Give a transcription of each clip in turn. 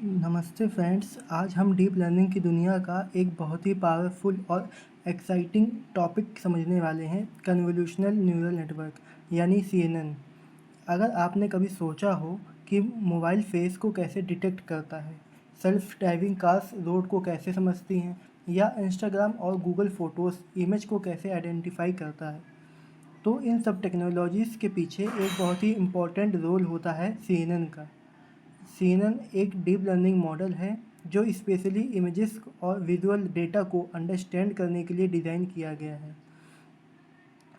नमस्ते फ्रेंड्स। आज हम डीप लर्निंग की दुनिया का एक बहुत ही पावरफुल और एक्साइटिंग टॉपिक समझने वाले हैं, कन्वोल्यूशनल न्यूरल नेटवर्क यानी CNN। अगर आपने कभी सोचा हो कि मोबाइल फेस को कैसे डिटेक्ट करता है, सेल्फ ड्राइविंग कार्स रोड को कैसे समझती हैं, या इंस्टाग्राम और गूगल फ़ोटोज़ इमेज को कैसे आइडेंटिफाई करता है, तो इन सब टेक्नोलॉजीज़ के पीछे एक बहुत ही इम्पोर्टेंट रोल होता है CNN का। CNN एक डीप लर्निंग मॉडल है जो स्पेशली इमेजेस और विजुअल डेटा को अंडरस्टैंड करने के लिए डिज़ाइन किया गया है।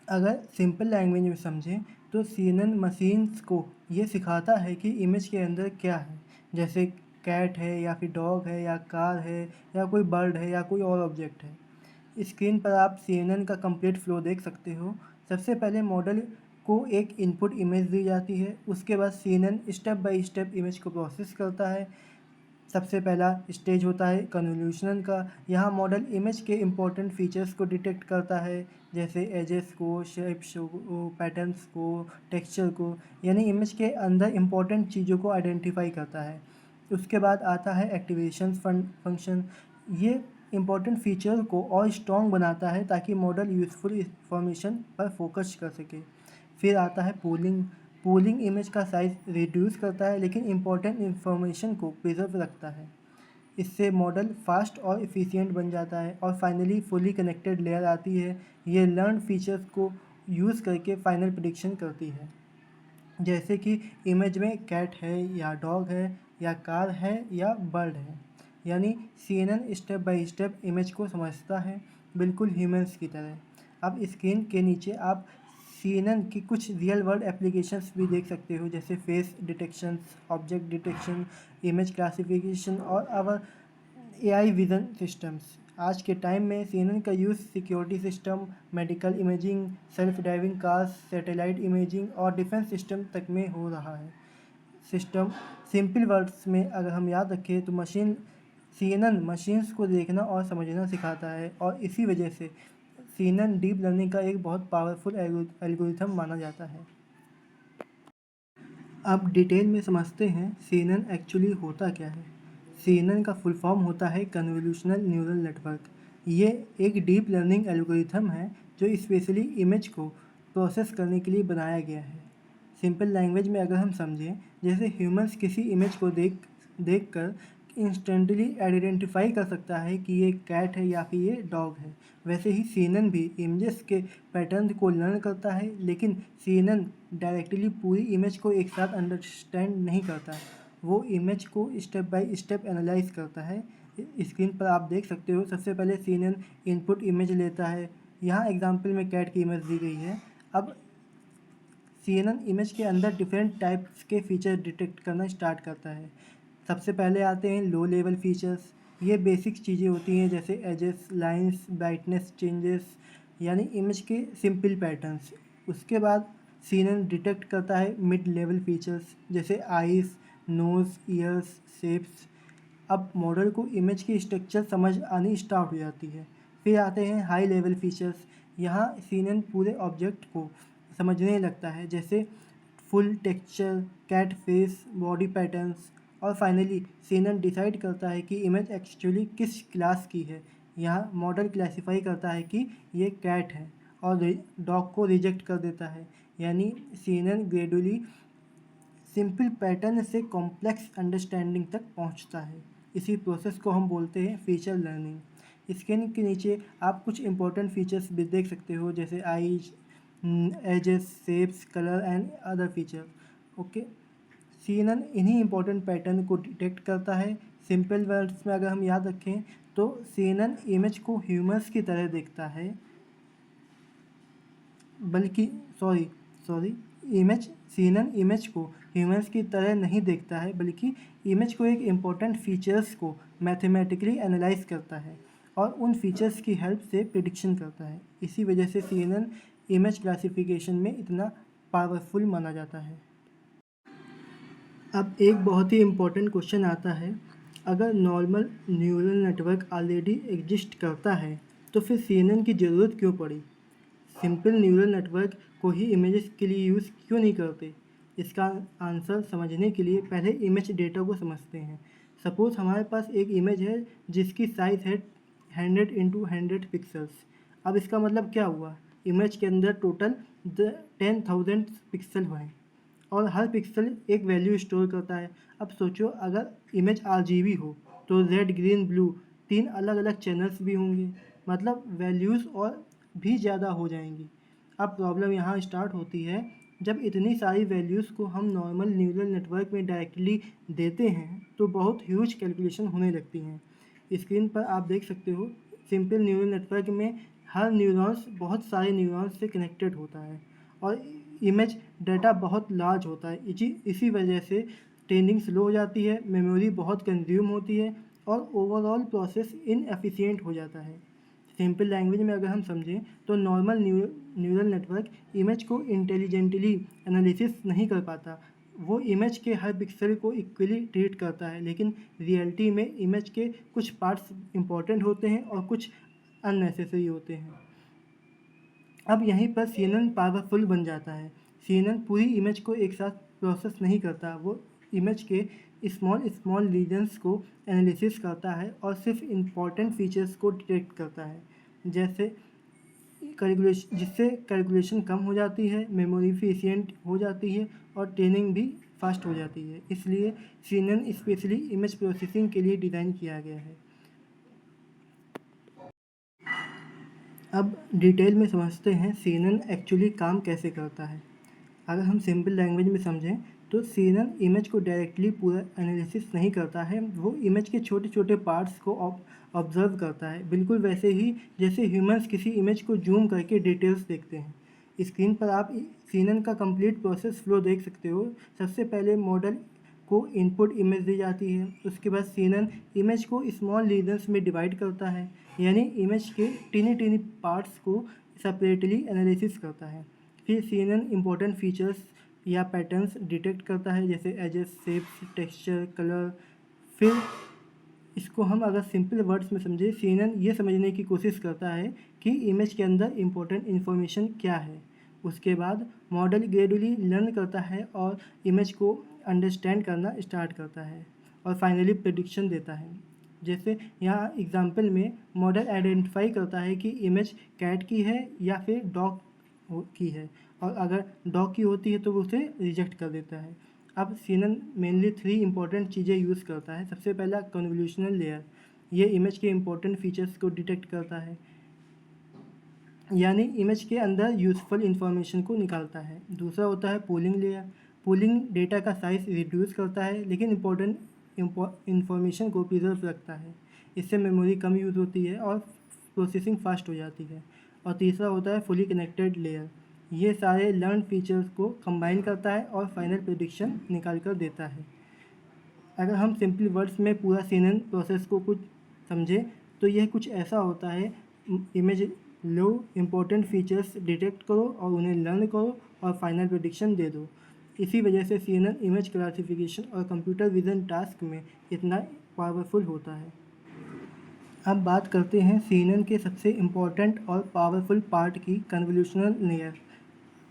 अगर सिंपल लैंग्वेज में समझें तो CNN मशीन्स को ये सिखाता है कि इमेज के अंदर क्या है, जैसे कैट है या फिर डॉग है या कार है या कोई बर्ड है या कोई और ऑब्जेक्ट है। स्क्रीन पर आप CNN का कंप्लीट फ्लो देख सकते हो। सबसे पहले मॉडल को एक इनपुट इमेज दी जाती है, उसके बाद CNN step by step image को प्रोसेस करता है। सबसे पहला स्टेज होता है कन्वोल्यूशन का। यहाँ मॉडल इमेज के इम्पोर्टेंट फीचर्स को डिटेक्ट करता है, जैसे एजेस को, शेप्स को, पैटर्न्स को, टेक्सचर को, यानी इमेज के अंदर इम्पोर्टेंट चीज़ों को आइडेंटिफाई करता है। उसके बाद आता है एक्टिवेशन फंक्शन। ये इम्पोर्टेंट फीचर को और स्ट्रॉन्ग बनाता है ताकि मॉडल यूज़फुल इंफॉर्मेशन पर फोकस कर सके। फिर आता है पूलिंग। पूलिंग इमेज का साइज रिड्यूस करता है लेकिन इम्पोर्टेंट इन्फॉर्मेशन को प्रिजर्व रखता है। इससे मॉडल फास्ट और एफिशिएंट बन जाता है। और फाइनली फुली कनेक्टेड लेयर आती है। ये लर्न फीचर्स को यूज़ करके फाइनल प्रेडिक्शन करती है, जैसे कि इमेज में कैट है या डॉग है या कार है या बर्ड है। यानी CNN step by step image को समझता है, बिल्कुल ह्यूमंस की तरह। अब स्क्रीन के नीचे आप CNN की कुछ रियल वर्ल्ड एप्लीकेशंस भी देख सकते हो, जैसे face detection, object detection, image classification और अवर AI विज़न सिस्टम्स। आज के टाइम में CNN का use security system, medical imaging, self driving cars, satellite imaging और डिफेंस सिस्टम तक में हो रहा है। सिस्टम सिंपल वर्ड्स में अगर हम याद रखें तो CNN मशीन्स को देखना और समझना सिखाता है, और इसी वजह से CNN डीप लर्निंग का एक बहुत पावरफुल एल्गोरिथम माना जाता है। अब डिटेल में समझते हैं CNN एक्चुअली होता क्या है। CNN का फुल फॉर्म होता है कन्वोल्यूशनल न्यूरल नेटवर्क। ये एक डीप लर्निंग एल्गोरिथम है जो स्पेशली इमेज को प्रोसेस करने के लिए बनाया गया है। सिंपल लैंग्वेज में अगर हम समझें, जैसे ह्यूमंस किसी इमेज को देखकर इंस्टेंटली आइडेंटिफाई कर सकता है कि ये कैट है या फिर ये डॉग है, वैसे ही CNN भी इमेजेस के पैटर्न को लर्न करता है। लेकिन CNN डायरेक्टली पूरी इमेज को एक साथ अंडरस्टैंड नहीं करता, वो इमेज को स्टेप बाय स्टेप एनालाइज करता है। स्क्रीन पर आप देख सकते हो, सबसे पहले CNN इनपुट इमेज लेता है। यहाँ एग्जांपल में कैट की इमेज दी गई है। अब CNN इमेज के अंदर डिफरेंट टाइप्स के फीचर डिटेक्ट करना स्टार्ट करता है। सबसे पहले आते हैं लो लेवल फीचर्स। ये बेसिक चीज़ें होती हैं, जैसे एजेस, लाइंस, ब्राइटनेस चेंजेस, यानी इमेज के सिंपल पैटर्न्स। उसके बाद CNN डिटेक्ट करता है मिड लेवल फीचर्स, जैसे आईज, नोज़, ईयर्स, शेप्स। अब मॉडल को इमेज की स्ट्रक्चर समझ आनी स्टार्ट हो जाती है। फिर आते हैं हाई लेवल फीचर्स। यहाँ CNN पूरे ऑब्जेक्ट को समझने लगता है, जैसे full texture, cat face, body patterns. और फाइनली CNN डिसाइड करता है कि इमेज एक्चुअली किस क्लास की है। यहाँ मॉडल क्लासीफाई करता है कि ये कैट है और डॉग को रिजेक्ट कर देता है। यानी CNN ग्रेजुअली सिंपल पैटर्न से कॉम्प्लेक्स अंडरस्टैंडिंग तक पहुंचता है। इसी प्रोसेस को हम बोलते हैं फीचर लर्निंग। स्क्रीन के नीचे आप कुछ इंपॉर्टेंट फीचर्स भी देख सकते हो, जैसे eyes, edges, shapes, colour and other feature. Okay, CNN इन्हीं इंपॉर्टेंट पैटर्न को डिटेक्ट करता है। सिंपल वर्ड्स में अगर हम याद रखें तो CNN इमेज को ह्यूमंस की तरह देखता है, बल्कि sorry sorry image CNN image को ह्यूमंस की तरह नहीं देखता है, बल्कि इमेज को एक इम्पोर्टेंट फीचर्स को मैथमेटिकली एनालाइज करता है और उन फीचर्स की हेल्प से प्रिडिक्शन करता है। इसी वजह से CNN इमेज क्लासिफिकेशन में इतना पावरफुल माना जाता है। अब एक बहुत ही इम्पोर्टेंट क्वेश्चन आता है, अगर normal neural network already exist करता है तो फिर CNN की ज़रूरत क्यों पड़ी। सिंपल न्यूरल नेटवर्क को ही इमेजेस के लिए यूज़ क्यों नहीं करते। इसका आंसर समझने के लिए पहले इमेज डेटा को समझते हैं। सपोज़ हमारे पास एक इमेज है जिसकी साइज़ है 100 × 100 पिक्सल्स। अब इसका मतलब क्या हुआ, इमेज के अंदर टोटल 10,000 पिक्सल हैं और हर पिक्सल एक वैल्यू स्टोर करता है। अब सोचो अगर इमेज RGB हो तो रेड ग्रीन ब्लू 3 अलग अलग चैनल्स भी होंगे, मतलब वैल्यूज़ और भी ज़्यादा हो जाएंगी। अब प्रॉब्लम यहाँ स्टार्ट होती है, जब इतनी सारी वैल्यूज़ को हम नॉर्मल न्यूरल नेटवर्क में डायरेक्टली देते हैं तो बहुत ह्यूज कैलकुलेशन होने लगती हैं। स्क्रीन पर आप देख सकते हो, सिंपल न्यूरल नेटवर्क में हर न्यूरॉन्स बहुत सारे न्यूरॉन्स से कनेक्टेड होता है और इमेज डाटा बहुत लार्ज होता है। इसी वजह से ट्रेनिंग स्लो हो जाती है, मेमोरी बहुत कंज्यूम होती है और ओवरऑल प्रोसेस इनएफिशिएंट हो जाता है। सिंपल लैंग्वेज में अगर हम समझें तो नॉर्मल न्यूरल नेटवर्क इमेज को इंटेलिजेंटली एनालिसिस नहीं कर पाता। वो इमेज के हर पिक्सल को इक्वली ट्रीट करता है, लेकिन रियलिटी में इमेज के कुछ पार्ट्स इंपॉर्टेंट होते हैं और कुछ अननेसेसरी होते हैं। अब यहीं पर CNN पावरफुल बन जाता है। CNN पूरी इमेज को एक साथ प्रोसेस नहीं करता, वो इमेज के स्मॉल स्मॉल रीजन्स को एनालिसिस करता है और सिर्फ इम्पॉर्टेंट फीचर्स को डिटेक्ट करता है, जैसे जिससे कैलकुलेशन कम हो जाती है, मेमोरी एफिशिएंट हो जाती है और ट्रेनिंग भी फास्ट हो जाती है। इसलिए CNN स्पेशली इमेज प्रोसेसिंग के लिए डिज़ाइन किया गया है। अब डिटेल में समझते हैं CNN एक्चुअली काम कैसे करता है। अगर हम सिंपल लैंग्वेज में समझें तो CNN इमेज को डायरेक्टली पूरा एनालिसिस नहीं करता है, वो इमेज के छोटे छोटे पार्ट्स को ऑब्जर्व करता है, बिल्कुल वैसे ही जैसे ह्यूमंस किसी इमेज को जूम करके डिटेल्स देखते हैं। स्क्रीन पर आप CNN का कंप्लीट प्रोसेस फ्लो देख सकते हो। सबसे पहले मॉडल को इनपुट इमेज दी जाती है, उसके बाद CNN इमेज को स्मॉल रीजन्स में डिवाइड करता है, यानी इमेज के टीनी टीनी पार्ट्स को सेपरेटली एनालिसिस करता है। फिर CNN इंपॉर्टेंट फीचर्स या पैटर्न्स डिटेक्ट करता है, जैसे एजेस, शेप्स, टेक्सचर, कलर। फिर इसको हम अगर सिंपल वर्ड्स में समझे, CNN ये समझने की कोशिश करता है कि इमेज के अंदर इंपॉर्टेंट इन्फॉर्मेशन क्या है। उसके बाद मॉडल ग्रेजुअली लर्न करता है और इमेज को अंडरस्टैंड करना स्टार्ट करता है और फाइनली प्रेडिक्शन देता है। जैसे यहाँ एग्जांपल में मॉडल आइडेंटिफाई करता है कि इमेज कैट की है या फिर डॉग की है, और अगर डॉग की होती है तो वो उसे रिजेक्ट कर देता है। अब CNN मेनली 3 इंपॉर्टेंट चीज़ें यूज़ करता है। सबसे पहला कन्वोल्यूशनल लेयर, ये इमेज के इंपॉर्टेंट फीचर्स को डिटेक्ट करता है, यानी इमेज के अंदर यूज़फुल इंफॉर्मेशन को निकालता है। दूसरा होता है पूलिंग लेयर, पूलिंग डेटा का साइज़ रिड्यूस करता है लेकिन इंपॉर्टेंट इंफॉर्मेशन को प्रिजर्व रखता है। इससे मेमोरी कम यूज़ होती है और प्रोसेसिंग फास्ट हो जाती है। और तीसरा होता है फुली कनेक्टेड लेयर, ये सारे लर्न फीचर्स को कंबाइन करता है और फाइनल प्रेडिक्शन निकाल कर देता है। अगर हम सिंपल वर्ड्स में पूरा CNN प्रोसेस को कुछ समझें तो यह कुछ ऐसा होता है, इमेज लो, इम्पोर्टेंट फीचर्स डिटेक्ट करो और उन्हें लर्न करो और फाइनल प्रेडिक्शन दे दो। इसी वजह से CNN इमेज क्लासिफिकेशन और कंप्यूटर विजन टास्क में इतना पावरफुल होता है। अब बात करते हैं CNN के सबसे इम्पोर्टेंट और पावरफुल पार्ट की, कन्वोल्यूशनल लेयर।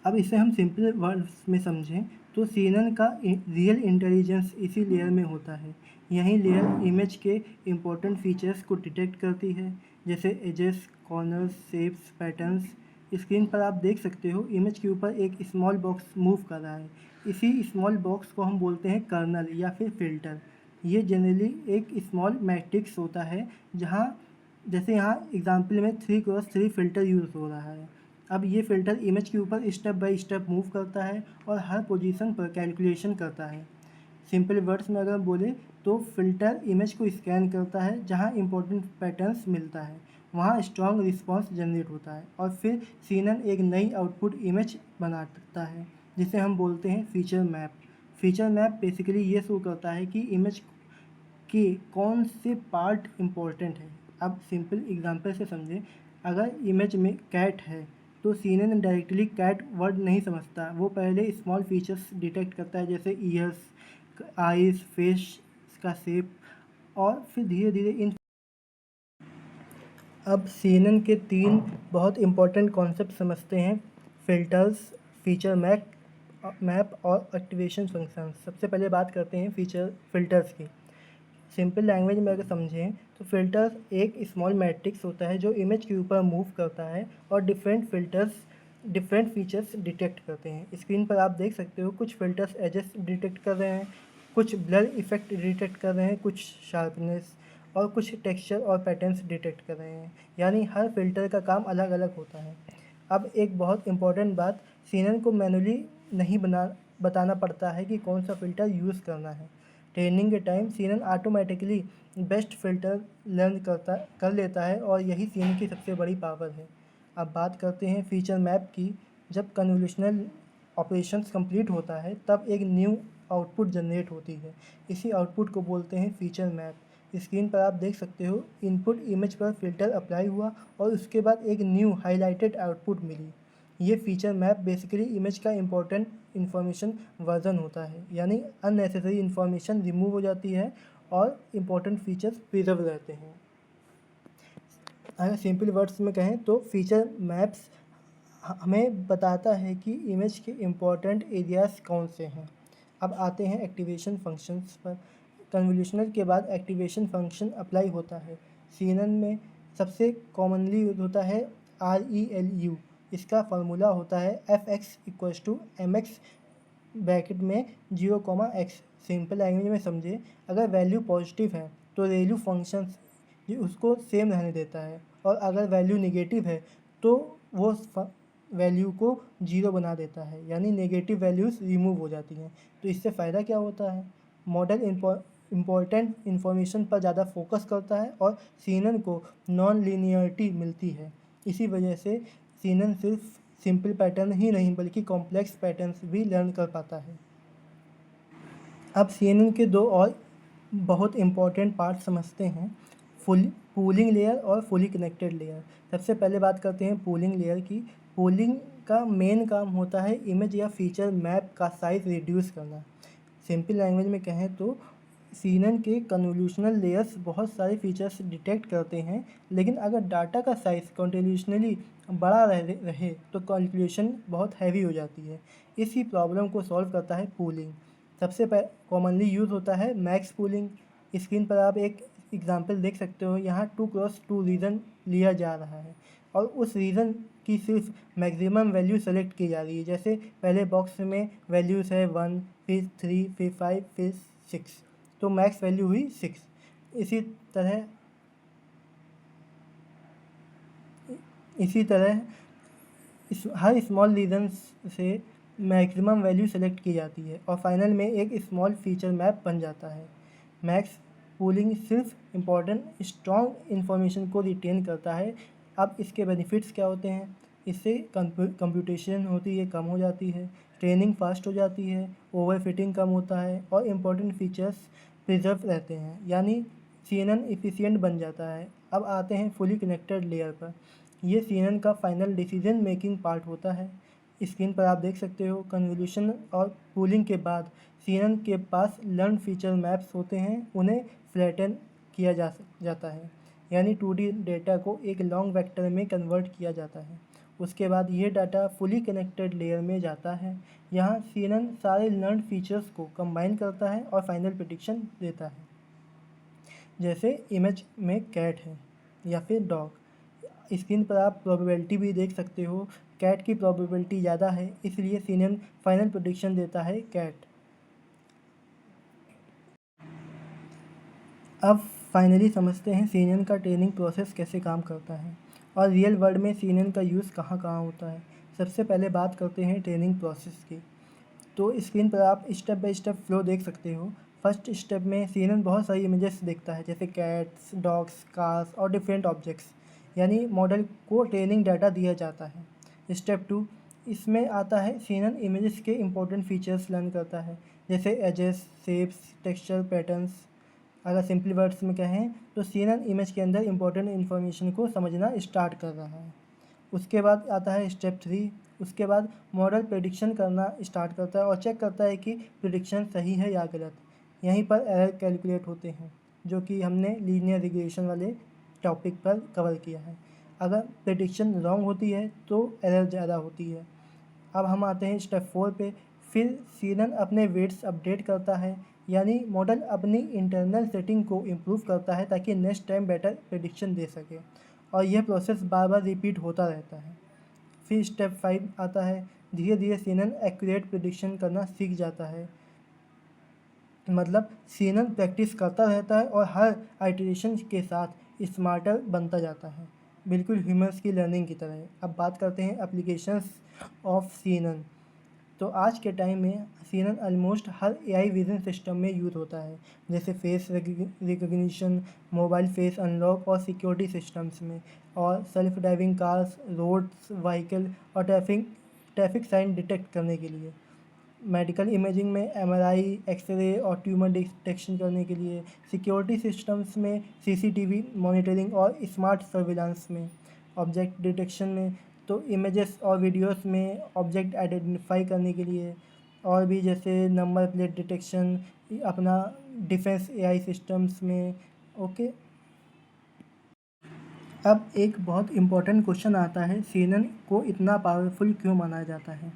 अब इसे हम सिंपल वर्ड्स में समझें तो CNN का रियल इंटेलिजेंस इसी लेयर में होता है। यही लेयर इमेज के इम्पोर्टेंट फीचर्स को डिटेक्ट करती है, जैसे edges, corners, shapes, patterns. Screen पर आप देख सकते हो इमेज के ऊपर एक स्मॉल बॉक्स मूव कर रहा है। इसी स्मॉल बॉक्स को हम बोलते हैं कर्नल या फिर फिल्टर। ये जनरली एक स्मॉल मैट्रिक्स होता है, जहाँ जैसे यहाँ एग्जाम्पल में 3x3 फिल्टर यूज़ हो रहा है। अब ये फ़िल्टर इमेज के ऊपर स्टेप बाय स्टेप मूव करता है और हर पोजीशन पर कैलकुलेशन करता है। सिंपल वर्ड्स में अगर बोले तो फ़िल्टर इमेज को स्कैन करता है, जहाँ इंपॉर्टेंट पैटर्न्स मिलता है वहाँ स्ट्रॉन्ग रिस्पांस जनरेट होता है और फिर CNN एक नई आउटपुट इमेज बनाता है, जिसे हम बोलते हैं feature map. Feature map basically ये शो करता है कि इमेज के कौन से पार्ट इम्पोर्टेंट है। अब सिंपल एग्जांपल से समझें, अगर इमेज में कैट है तो CNN डायरेक्टली कैट वर्ड नहीं समझता, वो पहले स्मॉल फीचर्स डिटेक्ट करता है, जैसे ईयर्स, आइज़, फेस का शेप, और फिर धीरे धीरे इन। अब CNN के 3 बहुत इंपॉर्टेंट कॉन्सेप्ट समझते हैं, फिल्टर्स, फीचर मैप मैप और एक्टिवेशन फंक्शन। सबसे पहले बात करते हैं फ़िल्टर्स की। सिंपल लैंग्वेज में अगर समझें तो फ़िल्टर्स एक स्मॉल मैट्रिक्स होता है जो इमेज के ऊपर मूव करता है और डिफरेंट फीचर्स डिटेक्ट करते हैं। स्क्रीन पर आप देख सकते हो कुछ फ़िल्टर्स एजेस डिटेक्ट कर रहे हैं, कुछ ब्लर इफ़ेक्ट डिटेक्ट कर रहे हैं, कुछ शार्पनेस और कुछ टेक्सचर और पैटर्न्स डिटेक्ट कर रहे हैं। यानी हर फ़िल्टर का काम अलग अलग होता है। अब एक बहुत इम्पॉर्टेंट बात, सीनन को मैनुअली नहीं बताना पड़ता है कि कौन सा फ़िल्टर यूज़ करना है। ट्रेनिंग के time CNN automatically best filter learn कर लेता है और यही सीनन की सबसे बड़ी पावर है। अब बात करते हैं फ़ीचर मैप की। जब कन्वोल्यूशनल ऑपरेशंस कंप्लीट होता है तब एक न्यू आउटपुट जनरेट होती है। इसी आउटपुट को बोलते हैं फ़ीचर मैप। स्क्रीन पर आप देख सकते हो इनपुट इमेज पर फ़िल्टर अप्लाई हुआ और उसके बाद एक न्यू हाईलाइटेड आउटपुट मिली। ये फ़ीचर मैप बेसिकली इमेज का इम्पोर्टेंट इन्फॉर्मेशन वर्जन होता है, यानी अननेसेसरी इन्फॉर्मेशन रिमूव हो जाती है और इम्पोर्टेंट फीचर्स प्रिजर्व रहते हैं। अगर सिंपल वर्ड्स में कहें तो फीचर मैप्स हमें बताता है कि इमेज के इम्पोर्टेंट एरियाज़ कौन से हैं। अब आते हैं एक्टिवेशन फंक्शंस पर। कन्वोल्यूशनल के बाद एक्टिवेशन फंक्शन अप्लाई होता है। सीनन में सबसे कॉमनली यूज होता है ReLU। इसका फार्मूला होता है Fx=mx ब्रैकेट में 0, सिंपल लैंग्वेज में समझे, अगर वैल्यू पॉजिटिव है तो रेलू फंक्शंस उसको सेम रहने देता है और अगर वैल्यू नेगेटिव है तो वो वैल्यू को 0 बना देता है, यानी नेगेटिव वैल्यूज़ रिमूव हो जाती हैं। तो इससे फ़ायदा क्या होता है, मॉडल इम्पोर्टेंट इन्फॉर्मेशन पर ज़्यादा फोकस करता है और सीनन को नॉन लीनियरिटी मिलती है। इसी वजह से सीनन सिर्फ सिंपल पैटर्न ही नहीं बल्कि कॉम्प्लेक्स पैटर्न्स भी लर्न कर पाता है। अब सीएनएन के दो और बहुत इम्पॉर्टेंट पार्ट समझते हैं, फुल पूलिंग लेयर और फुली कनेक्टेड लेयर। सबसे पहले बात करते हैं पूलिंग लेयर की। पूलिंग का मेन काम होता है इमेज या फीचर मैप का साइज़ रिड्यूस करना। सिंपल लैंग्वेज में कहें तो सीनन के कन्वोल्यूशनल लेयर्स बहुत सारे फीचर्स डिटेक्ट करते हैं, लेकिन अगर डाटा का साइज़ कंटिन्यूशनली बड़ा रहे तो कैलकुलेशन बहुत हैवी हो जाती है। इसी प्रॉब्लम को सॉल्व करता है पूलिंग। सबसे कॉमनली यूज़ होता है मैक्स पूलिंग। स्क्रीन पर आप एक एग्जांपल देख सकते हो, यहाँ 2x2 रीजन लिया जा रहा है और उस रीजन की सिर्फ मैक्सिमम वैल्यू सेलेक्ट की जा रही है। जैसे पहले बॉक्स में वैल्यूज़ है 1, फिर 3, फिर 5, फिर 6, तो मैक्स वैल्यू हुई 6। इसी तरह हर स्मॉल रीजन से मैक्सिमम वैल्यू सेलेक्ट की जाती है और फाइनल में एक स्मॉल फीचर मैप बन जाता है। मैक्स पूलिंग सिर्फ इम्पॉर्टेंट स्ट्रॉन्ग इन्फॉर्मेशन को रिटेन करता है। अब इसके बेनिफिट्स क्या होते हैं, इससे कंप्यूटेशन होती है कम हो जाती है, ट्रेनिंग फास्ट हो जाती है, ओवरफिटिंग कम होता है और इम्पॉर्टेंट फीचर्स प्रिजर्व रहते हैं, यानी सीएनएन एफिशिएंट बन जाता है। अब आते हैं फुली कनेक्टेड लेयर पर। ये सीएनएन का फाइनल डिसीजन मेकिंग पार्ट होता है। स्क्रीन पर आप देख सकते हो कन्वोल्यूशन और पूलिंग के बाद सीएनएन के पास लर्न फीचर मैप्स होते हैं, उन्हें फ्लैटन किया जाता है, यानी 2D डेटा को एक लॉन्ग वेक्टर में कन्वर्ट किया जाता है। उसके बाद ये डाटा फुली कनेक्टेड लेयर में जाता है। यहाँ सीएनएन सारे लर्न फीचर्स को कंबाइन करता है और फाइनल प्रेडिक्शन देता है। जैसे इमेज में कैट है या फिर डॉग। स्क्रीन पर आप प्रोबेबिलिटी भी देख सकते हो, कैट की प्रोबेबिलिटी ज़्यादा है, इसलिए सीएनएन फाइनल प्रेडिक्शन देता है कैट। अब फाइनली समझते हैं सीएनएन का ट्रेनिंग प्रोसेस कैसे काम करता है और रियल वर्ल्ड में सीएनएन का यूज़ कहाँ कहाँ होता है। सबसे पहले बात करते हैं ट्रेनिंग प्रोसेस की। तो स्क्रीन पर आप स्टेप बाय स्टेप फ्लो देख सकते हो। फर्स्ट स्टेप में सीएनएन बहुत सारी इमेजेस देखता है, जैसे कैट्स, डॉग्स, कार्स और डिफरेंट ऑब्जेक्ट्स, यानी मॉडल को ट्रेनिंग डाटा दिया जाता है। स्टेप 2, इसमें आता है सीएनएन इमेजेस के इंपॉर्टेंट फीचर्स लर्न करता है, जैसे एजेस, शेप्स, टेक्सचर, पैटर्न्स। अगर सिंपल वर्ड्स में कहें तो सीएनएन इमेज के अंदर इंपॉर्टेंट इन्फॉर्मेशन को समझना स्टार्ट कर रहा है। उसके बाद आता है स्टेप 3। उसके बाद मॉडल प्रेडिक्शन करना स्टार्ट करता है और चेक करता है कि प्रेडिक्शन सही है या गलत। यहीं पर एरर कैलकुलेट होते हैं, जो कि हमने लीनियर रिग्रेशन वाले टॉपिक पर कवर किया है। अगर प्रेडिक्शन रॉन्ग होती है तो एरर ज़्यादा होती है। अब हम आते हैं स्टेप 4 पे, फिर CNN अपने वेट्स अपडेट करता है, यानी मॉडल अपनी इंटरनल सेटिंग को इम्प्रूव करता है ताकि नेक्स्ट टाइम बेटर प्रेडिक्शन दे सके, और यह प्रोसेस बार बार रिपीट होता रहता है। फिर स्टेप 5 आता है। धीरे धीरे CNN एक्यूरेट प्रेडिक्शन करना सीख जाता है, मतलब CNN प्रैक्टिस करता रहता है और हर आइटरेशन के साथ स्मार्टर बनता जाता है, बिल्कुल ह्यूमंस की लर्निंग की तरह। अब बात करते हैं एप्लीकेशंस ऑफ CNN। तो आज के टाइम में CNN ऑलमोस्ट हर AI विजन सिस्टम में यूज़ होता है, जैसे face recognition, mobile face unlock और सिक्योरिटी सिस्टम्स में, और self driving cars, roads vehicle और ट्रैफिक साइन डिटेक्ट करने के लिए, मेडिकल इमेजिंग में MRI, एक्सरे और ट्यूमर डिटेक्शन करने के लिए, सिक्योरिटी सिस्टम्स में CCTV मॉनिटरिंग और स्मार्ट सर्विलांस में, ऑब्जेक्ट डिटेक्शन में तो इमेजेस और वीडियोस में ऑब्जेक्ट आइडेंटिफाई करने के लिए, और भी जैसे नंबर प्लेट डिटेक्शन अपना डिफेंस AI सिस्टम्स में। ओके, अब एक बहुत इम्पोर्टेंट क्वेश्चन आता है, CNN को इतना पावरफुल क्यों माना जाता है?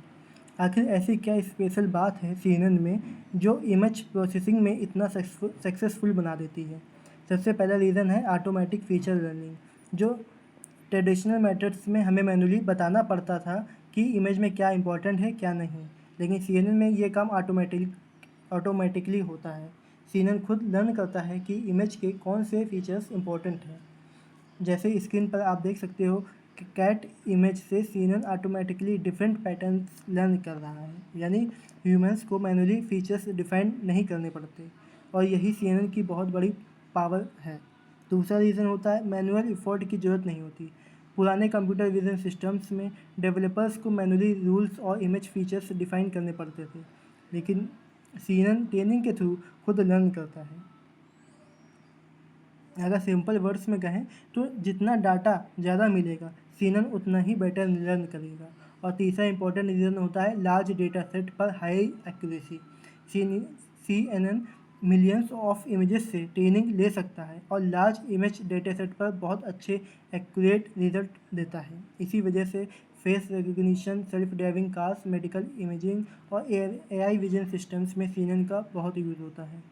आखिर ऐसी क्या स्पेशल बात है CNN में जो इमेज प्रोसेसिंग में इतना सक्सेसफुल बना देती है? सबसे पहला रीज़न है ऑटोमेटिक फीचर लर्निंग। जो ट्रेडिशनल मेथड्स में हमें मैनुअली बताना पड़ता था कि इमेज में क्या इंपॉर्टेंट है क्या नहीं, लेकिन CNN में ये काम ऑटोमेटिकली होता है। CNN खुद लर्न करता है कि इमेज के कौन से फीचर्स इंपॉर्टेंट हैं। जैसे स्क्रीन पर आप देख सकते हो कि कैट इमेज से CNN automatically different patterns learn कर रहा है, यानी ह्यूमंस को मैनुअली फीचर्स डिफाइन नहीं करने पड़ते, और यही CNN की बहुत बड़ी पावर है। दूसरा रीज़न होता है मैनुअल एफर्ट की ज़रूरत नहीं होती। पुराने कंप्यूटर विजन सिस्टम्स में डेवलपर्स को मैनुअली रूल्स और इमेज फीचर्स डिफाइन करने पड़ते थे, लेकिन CNN ट्रेनिंग के थ्रू खुद लर्न करता है। अगर सिंपल वर्ड्स में कहें तो जितना डाटा ज़्यादा मिलेगा CNN उतना ही बेटर लर्न करेगा। और तीसरा इंपॉर्टेंट रीज़न होता है लार्ज डेटा सेट पर high accuracy. CNN millions of images से ट्रेनिंग ले सकता है और लार्ज इमेज डेटा सेट पर बहुत अच्छे एक्यूरेट रिजल्ट देता है। इसी वजह से face recognition, self driving cars, medical imaging और AI विजन सिस्टम्स में CNN का बहुत यूज़ होता है।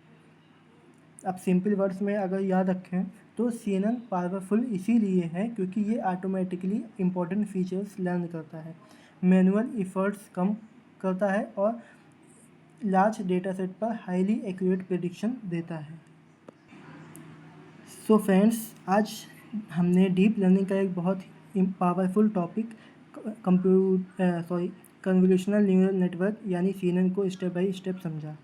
अब सिंपल वर्ड्स में अगर याद रखें तो CNN पावरफुल इसीलिए है क्योंकि ये ऑटोमेटिकली इम्पोर्टेंट फीचर्स लर्न करता है, मैनुअल एफर्ट्स कम करता है और लार्ज डेटा सेट पर हाईली एक्यूरेट प्रेडिक्शन देता है। सो फ्रेंड्स, आज हमने डीप लर्निंग का एक बहुत powerful topic convolutional neural network यानी CNN को स्टेप बाय स्टेप समझा।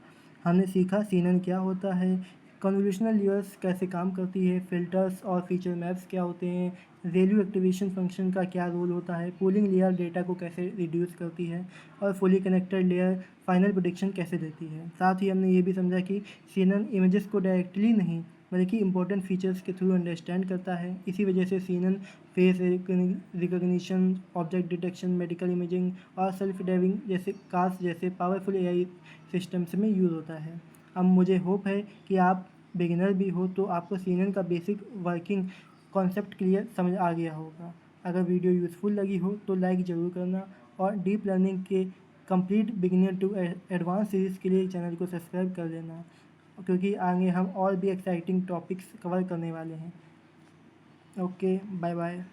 हमने सीखा CNN क्या होता है, कन्वोल्यूशनल न्यूरल्स कैसे काम करती है, फिल्टर्स और फीचर मैप्स क्या होते हैं, वैल्यू एक्टिवेशन फंक्शन का क्या रोल होता है, पूलिंग लेयर डेटा को कैसे रिड्यूस करती है, और fully connected layer final prediction कैसे देती है। साथ ही हमने ये भी समझा कि CNN इमेजेस को डायरेक्टली नहीं बल्कि इंपॉर्टेंट फीचर्स के थ्रू अंडरस्टैंड करता है। इसी वजह से CNN face recognition, object detection, medical imaging और सेल्फ ड्राइविंग जैसे कार्स जैसे पावरफुल AI सिस्टम्स में यूज़ होता है। अब मुझे होप है कि आप बिगिनर भी हो तो आपको CNN का बेसिक वर्किंग कॉन्सेप्ट क्लियर समझ आ गया होगा। अगर वीडियो यूज़फुल लगी हो तो लाइक ज़रूर करना, और डीप लर्निंग के complete beginner to advance series के लिए चैनल को सब्सक्राइब कर लेना, क्योंकि आगे हम और भी एक्साइटिंग टॉपिक्स कवर करने वाले हैं। Okay, bye bye.